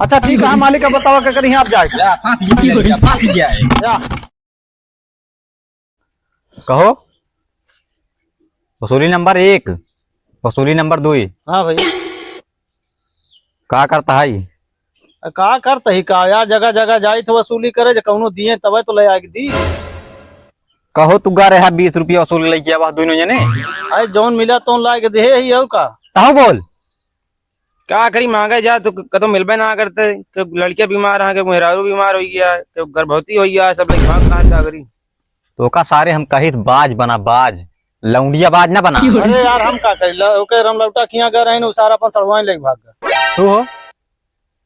अच्छा ठीक है, मालिक का बताओ क्या करें आप जाए। फांसी गया है। कहो वसूली नंबर 1, वसूली नंबर 2। हाँ भैया। का करता है? का करता ही का यार, जगह जगह जाई तो वसूली करे, कौनो दिए तब तो ले आके दी। कहो तू गा रहा 20 रुपया वसूली लेके आवा दोनों जने। अरे जौन मिला तो ला के दे ही और का। कहो बोल। क्या करी मांगे जा तो कतो मिलबे ना करते कि लड़के बीमार हैं कि मेहरारू बीमार हो गया है कि गर्भवती हो गया है, सब लोग भाग कहाँ जा करी। तो का सारे हम कहित बाज बना, बाज लौंडिया बाज ना बना। अरे यार हम का करी ओके रम लौटा किया गए रहे सारा अपन सड़वाई लेके भाग गए। तू हो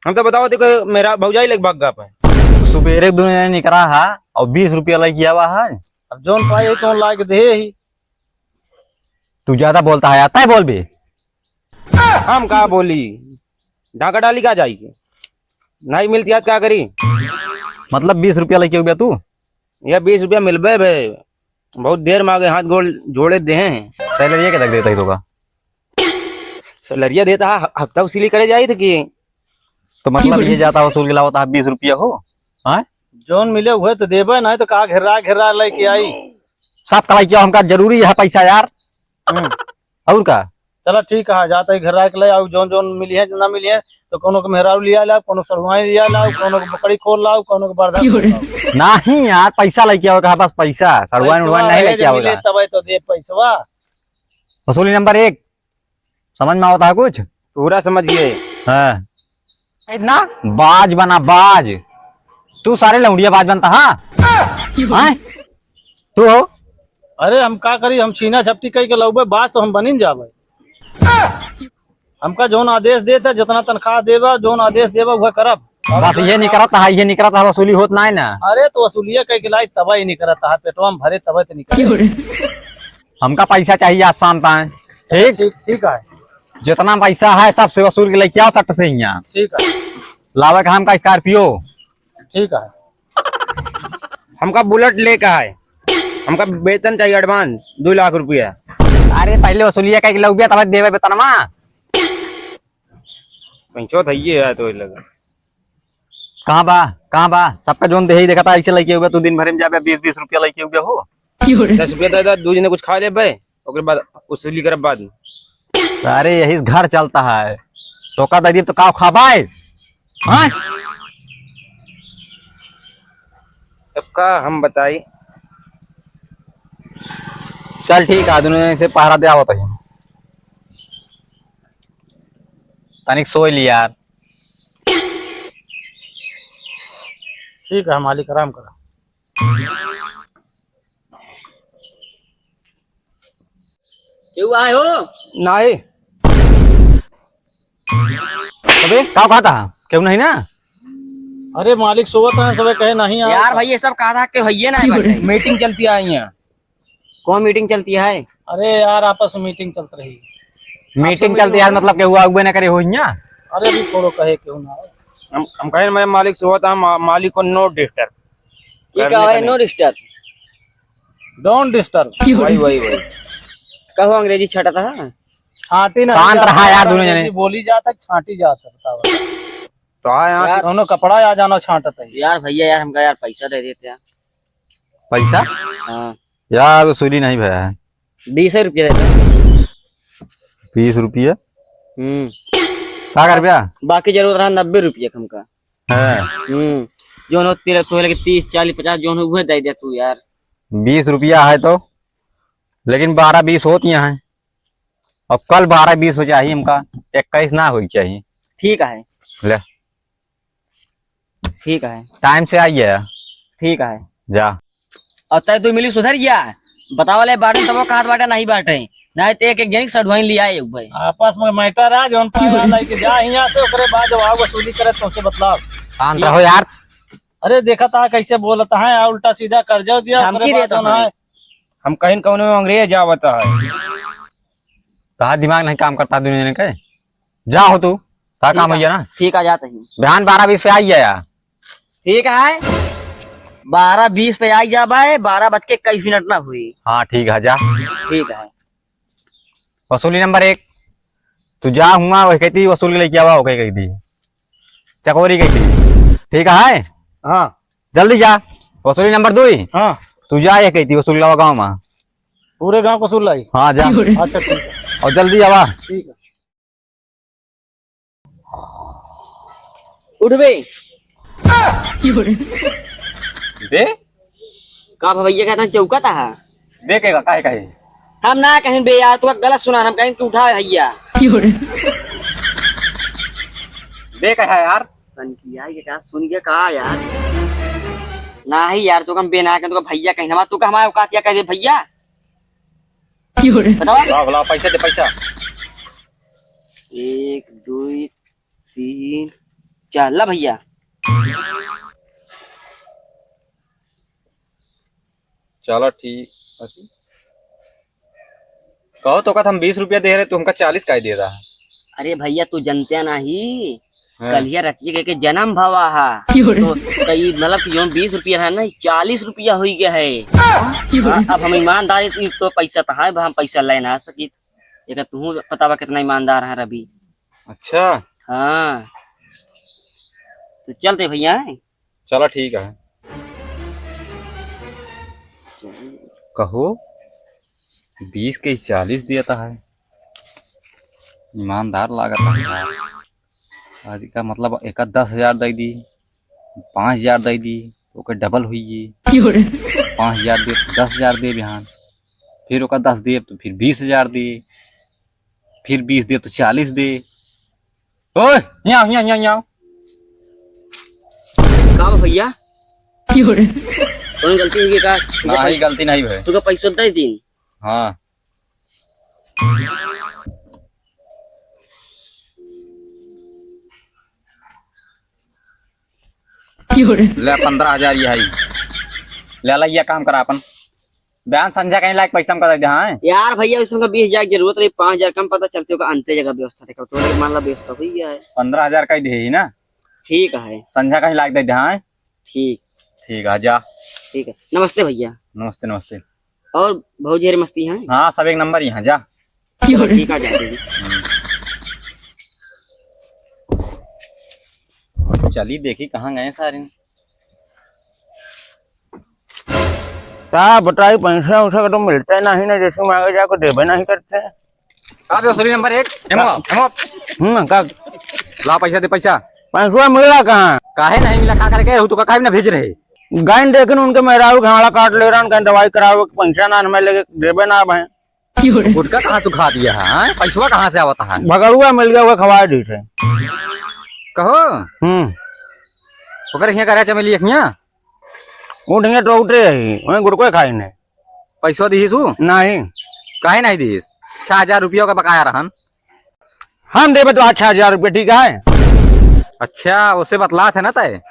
हम तो बताओ देखो मेरा भौजाई लेके भाग गया पे। सुबेरे दोनों जने निकला है और 20 रुपया लेके आवा है। अब जौन पाई तो ला के दे ही। तू ज्यादा बोलता है, आता है बोल भी। हम कहा बोली ढाका डाली कहा जाएगी, नहीं मिलती आज क्या करी। मतलब 20 रुपया लेके गया तू। या 20 रुपया मिलबे भे, बहुत देर मांगे हाथ गोल जोड़े दे हैं। सैलरी के तक देता ही तो का। सैलरिया देता है हफ्ता वसूली करे जाई थे कि। तो मतलब ये जाता वसूल के लाता 20 रुपया हो। हाँ जौन मिले हुए तो देबे, नहीं तो का घेरा घेरा लेके आई। सब कलाई क्या हमका जरूरी है पैसा यार। और का चलो ठीक है, जाता है घर के ले आओ, जौन जौन मिली है जितना मिली है तो कोनो को मेहरारू लिया लाओ, कोनो सड़वाई लिया लाओ, कोनो को बकरी खोल लाओ, कोनो को बर्दा नहीं यार पैसा लेके आओ, कहा पास पैसा सड़वान उड़वान नहीं लेके आओ। तब तो दे पैसा। वसूली नंबर 1 समझ में आता है कुछ? पूरा समझिए। हाँ इतना बाज बना, बाज तू सारे लौंडिया बाज बनता। हाँ तू हो। अरे हम का करी, हम छीना झपटी कही के लौबे बात तो हम बनिन जावे। हमका जौन आदेश देता जितना तनख्वाह देवा, जौन आदेश देवा वह करब। बस ये नहीं करता है, ये नहीं करता है, वसूली होत नहीं ना। अरे तो वसूलिया कह के लाई तब ही नहीं करता है, पेटवा में भरे तब तो नहीं करे। हमका पैसा चाहिए आज शाम तक। ठीक ठीक ठीक है। जितना पैसा है सब से वसूल के लिए क्या सकते से यहाँ ठीक है। लावे का हमका स्कॉर्पियो। ठीक है। हमका बुलेट लेका है, हमका वेतन चाहिए एडवांस 2 लाख रुपया। अरे पहले वसूलिया कह के लौबिया तब देवे वेतनमा। पंचो थइए है तो लगा कहाँ बा सबका जोन दे ही देखा था ऐसे लेके हुए तू दिन भर में जाबे 20-20 रुपया लेके हुए हो। 10 रुपया दे दा, 2 जने कुछ खा ले बे, ओकर बाद वसूली करब बाद में। अरे यही घर चलता है तो का दे तो का खाबाए। हाँ सबका हम बताई। चल ठीक है, दोनों से पहरा दे आवत है तनिक सोई ली यार। ठीक है मालिक, आराम करा। क्यों आए हो? नहीं अबे का खाता क्यों नहीं ना। अरे मालिक सोवत है सब कहे नहीं आओ। यार भाई ये सब कहा था कि भैया ना बैठे। मीटिंग चलती है यहाँ। कौन मीटिंग चलती है? अरे यार आपस में मीटिंग चल रही। मीटिंग चलती यार, मतलब के हुआ उगबे ना करे हो यहाँ। अरे अभी थोड़ो कहे क्यों ना आए। हम कहे मेरे मालिक से हुआ था, मालिक को नो डिस्टर्ब। ये क्या है? No disturb, don't disturb. वही कहो अंग्रेजी छटा था। छाटी ना शांत रहा यार दोनों जने। बोली जाता छाटी जाता बताओ। तो हाँ यहाँ यार, दोनों कपड़ा आ जाना छाटता है। यार भैया यार हमका यार पैसा दे देते यार। पैसा हाँ यार वसूली नहीं भया है। 20 रुपया देते। 20 रुपये हम्म, का कर बिया बाकी जरूरत रहा 90 रुपया हमका। है। जो हो तेरे तो लगे 30 40 50 जो हो दे दे तू यार। 20 रुपया है तो, लेकिन 12-20 होती हैं और कल 12-20 बजे चाहिए हमका, 21 ना हो चाहिए। ठीक है ले ठीक है टाइम से आइए ठीक है। जा। और तय तू मिली सुधर गया बताओ वाले बाटे तब कहा बाटे नहीं बाटे नहीं तो एक जनिक सड़वाइन लिया है भाई। आपस में मैटर आ जौन पाया लेके जा यहाँ से, ओकरे बाद जब आओ वसूली करे तुमसे बतलाओ। शांत रहो यार। अरे देखा था कैसे बोलता है, उल्टा सीधा कर्जा दिया। धमकी देता है। हम कहीं कौन में अंग्रेज आवता है। कहा दिमाग नहीं काम करता दुनिया ने के। जा हो तू का काम है ना। ठीक है जाते हैं। बयान 12-20 पे आइए यार। ठीक है 12:20 पे आई जा भाई, 12:21 ना हुई। हाँ ठीक है जा। ठीक है वसूली नंबर 1 तू जा हुआ वही कहती वसूल के लेके आवा हो कही थी। चकोरी गई थी, ठीक है। हाँ जल्दी जा, वसूली नंबर 2। हाँ तू जा, ये कहती वसूली लावा गाँव में। पूरे गांव को सुन लाई। हाँ जा, अच्छा ठीक है। और जल्दी आवा। ठीक है। उठ बे। दे का भैया कहता चौका था। देखेगा काहे काहे। हम ना कहीं बे यार, तू गलत सुना, हम कहीं तू उठा भैया। देख है यार, सन किया ये क्या सुन के कहा यार। ना ही यार, तू कम बे ना कहीं तू भैया कहीं हमारा, तू का हमारा औकात क्या कह दे भैया। बताओ। लाओ लाओ पैसा दे पैसा। 1 2 3 4 ला भैया। चलो ठीक। कहो तो हम 20 रुपया दे रहे, तुमका 40 का दे रहा है। अरे भैया तू जनते नहीं, हाँ। कलिया रची के जन्म भवा हा तो कई मतलब कि जो 20 रुपया है ना 40 रुपया हो गया है। हाँ, अब हम ईमानदार तो पैसा तो है, हम पैसा ले ना सकी। एक तू पता बा कितना ईमानदार है रवि। अच्छा हाँ तो चलते भैया। चलो ठीक है। कहो 20 के 40 दिया है, ईमानदार लागत है। आज का मतलब एक 10,000 दे दी, 5,000 दे दी तो ओके डबल हुई। 5,000 दे 10,000 दे बिहान, फिर ओका 10 दे तो फिर 20,000 दे, फिर 20 दे तो 40 दे। ओए यहाँ यहाँ यहाँ यहाँ का भैया कौन गलती हुई का? नहीं गलती नहीं है। तू का पैसा दे दिन। हाँ ले 15,000 ये है, ले ला ये काम करा अपन। बयान संजय कहीं लायक पैसा कर दे। हाँ यार भैया उसमें 20,000 की जरूरत रही, 5,000 कम पता चलते होगा अंते जगह व्यवस्था देखो तो मान ला व्यवस्था हुई गया है। 15,000 का ही दे ना। ठीक है संजय कहीं लायक दे दे। हाँ ठीक ठीक है जा। ठीक है। नमस्ते भैया। नमस्ते नमस्ते। और बहुत ढेर मस्ती है। हाँ सब एक नंबर यहाँ जा। ठीक है जाते हैं। चली देखी कहाँ गए सारे। क्या बताई, पैसा उसा का तो मिलता है नहीं ना, जैसे मांगे जाको देवे नहीं करते हैं। वसूली नंबर 1। का ला पैसा दे पैसा। पैसा मिला कहाँ? काहे नहीं मिला, का करके तू का काहे ना भेज रहे। गाइन देखे उनके मेहरारू घाड़ा काट ले रहा, कहीं दवाई करावे पैसा ना हमें लेके देवे ना भाई। गुटका कहाँ तू खा दिया है, पैसा कहाँ से आवता है? भगरुआ मिल गया, वो खवा दी थे। कहो ओकर यहाँ करे चमेली यहाँ उठिए तो उठे वही गुड़को खाई ने। पैसा दीस नहीं काहे नहीं दीस? 6,000 रुपया का बकाया रहन। हम देवे तो 6,000 रुपये ठीक है। अच्छा उसे बतला थे ना तय,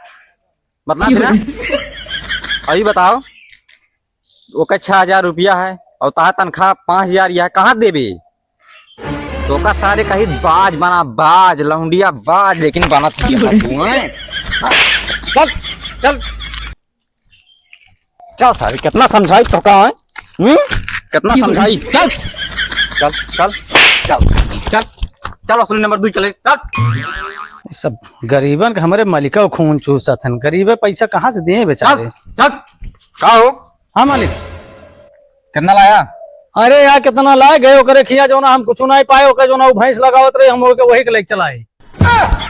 बतला थे ना। अभी बताओ ओका 6,000 रुपया है और ताहा तनख्वाह 5,000 यह कहाँ देबे? तो का सारे कहीं बाज बना, बाज लौंडिया बाज, लेकिन बना चल चल चल सारे कितना समझाई तो का है? कितना समझाई? चल चल चल चल चल चल वसूली नंबर 2 चले चल। सब गरीबन के हमारे मालिका को खून चूसत हन, गरीबे पैसा कहाँ से दिए बेचारे। चल का हो? हाँ मालिक। कितना लाया? अरे यार कितना लाए गए ओकरे खिया जो ना हम कुछ नहीं पाए, ओके जो ना भैंस लगावत रहे हम ओके वही के लाइक चलाए।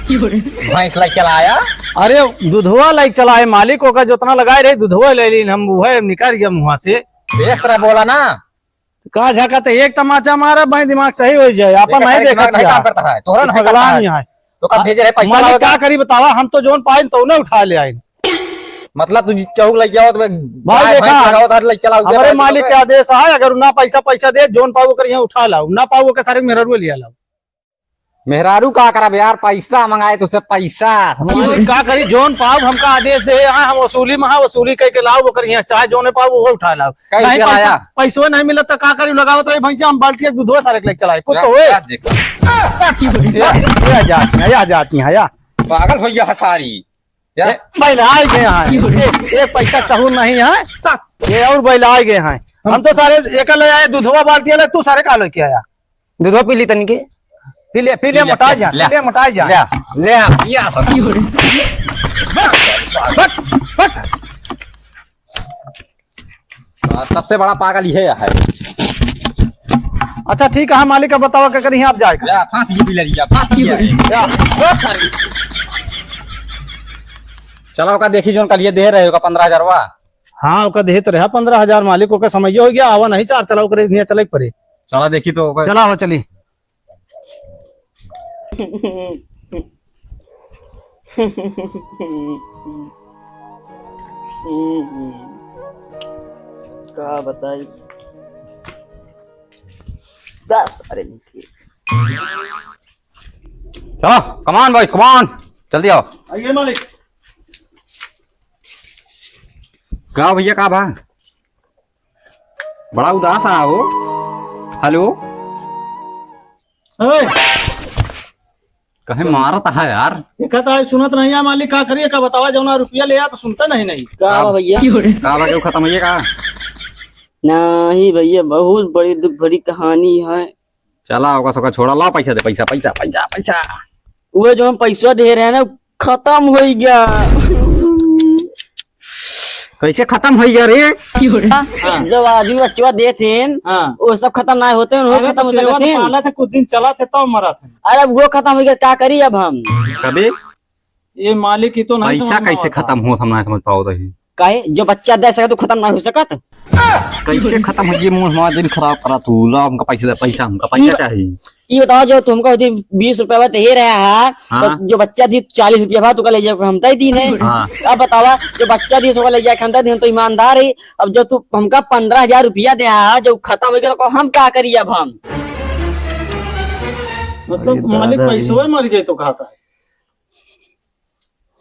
भैंस लाइक चलाया? अरे दूधवा लाइक चलाए मालिक, ओका जितना लगाए रहे दूधवा ले ली हम, वह निकाल गया मुँह से। बेस तरह बोला ना, कहा झाका एक तमाचा मारा भाई दिमाग सही हो जाए। अपन नहीं देखा काम करता है तोहरा नहीं भगवान ही है। तो कब भेजे रहे पैसा? मालिक क्या करी बतावा, हम तो जोन पाए तो उन्हें उठा ले आए। मतलब तू चौक लग जाओ तो भाई देखा हमारे मालिक के आदेश है, अगर ना पैसा दे जोन पाओ कर यहाँ उठा लाओ, ना पाओ के सारे मेहरारू लिया लाओ। मेहरारू का करा यार, पैसा मंगाए तो पैसा क्या करी जोन पाओ हमका आदेश दे, यहाँ हम वसूली में वसूली करके लाओ, वो कर यहाँ चाहे जोने पाओ वो उठा लाओ। पैसा नहीं मिला तो क्या करी लगावत रही भैंसा, हम बाल्टी दूध सारे लेके चलाए कुछ तो जाती है या पागल हो गया सारी। बैला गए हैं, एक पैसा चाहू नहीं है ये, और बैला गए हैं हम तो सारे एक ले आए दूधवा बाल्टी ले, तू सारे का लेके आया दूधवा पी ली तनिके। पी ले मोटा जा, ले। पी ले मोटा जा। ले या सबसे बड़ा पागल ये है। अच्छा ठीक है, मालिक का बताओ क्या करी आप जाएगा। या फांसी भी ले लिया, फांसी है। चलो का देखी जोन कल ये दे रहे हो 15,000। हाँ ओका दे तो रहा 15,000 मालिक को समझ हो गया। आवा नहीं चार चलाओ करे यहाँ चले पड़े। चला देखी तो चला हो चली। क्या बताई 10 अरे चलो कमान बॉयज कमान, जल्दी आओ। आइए मालिक। क्या भैया का भा बड़ा उदास आ वो। हेलो कहे मारत है यार। देखता है सुनत नहीं है मालिक, का करिए का बतावा जौना रुपया ले आ तो सुनता नहीं। क्या भैया का लगे खत्म होइए का। नहीं भैया बहुत बड़ी दुख भरी कहानी है। चला होगा सबका छोड़ा, ला पैसा दे, पैसा पैसा पैसा पैसा। वो जो हम पैसा दे रहे हैं ना खत्म हो गया। कैसे खत्म हो गया रे। जब आदमी बच्चा देते वो सब खत्म ना होते वो खत्म हो पाला था कुछ दिन चला थे तो मरा था। अरे अब वो खत्म हो गया क्या करी अब हम। कभी ये मालिक ही तो नहीं पैसा कैसे खत्म हो हम नहीं समझ पाओ दही। कहे जो बच्चा दे सका तो खत्म ना हो सकत। कैसे खत्म हो ये मुंह हमारा दिन खराब करा तू। ला हमका पैसा दे, पैसा हमका पैसा चाहिए। ये बताओ जो तुमको 20 रुपया दे रहा है तो जो बच्चा दी 40 रुपया तो ले जाए हम दी है। अब बतावा जो बच्चा दी तो ले जाए हम दी तो ईमानदार है। अब जो तू हमका 15,000 रुपया दे जो खत्म हो गया तो हम क्या करिए अब हम। मतलब मालिक पैसा मर गए तो कहता है।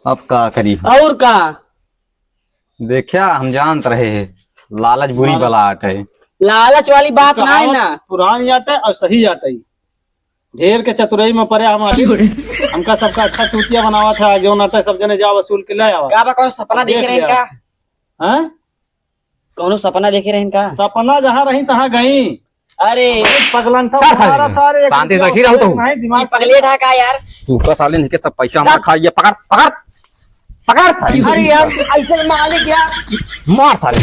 अब का करी और का देखिया हम जानते रहे हैं लालच बुरी बलाट है। लालच वाली बात ना है ना। पुरानी आट है और सही आट है। ढेर के चतुराई में पड़े हमारे हमका सबका अच्छा चूतिया बनावा था। जो नाटा सब जने जा वसूल के लाया। का कौन सपना देख रहे हैं का। हैं कौन सपना देखे रहे हैं का। सपना जहाँ रही तहाँ गई। अरे पगलंठा सारे शांति से रखी रहो तू। दिमाग पगलेट है का यार। तू का साले नहीं के सब पैसा हमारा खाइए। पकड़ पकड़ पकड़ साले। अरे यार ऐसे मालिक यार मार साले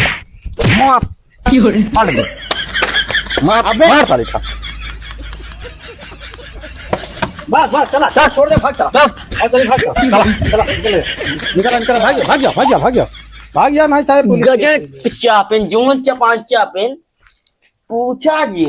मार मार दे मार मार साले का। बस बस चला चल छोड़ दे भाग चला चल भाग चला चला निकल निकल भाग गया भाग गया भाग गया भाग गया भाग गया नहीं चाहे गजन चापेन जोन चपान चापेन पूछा जी।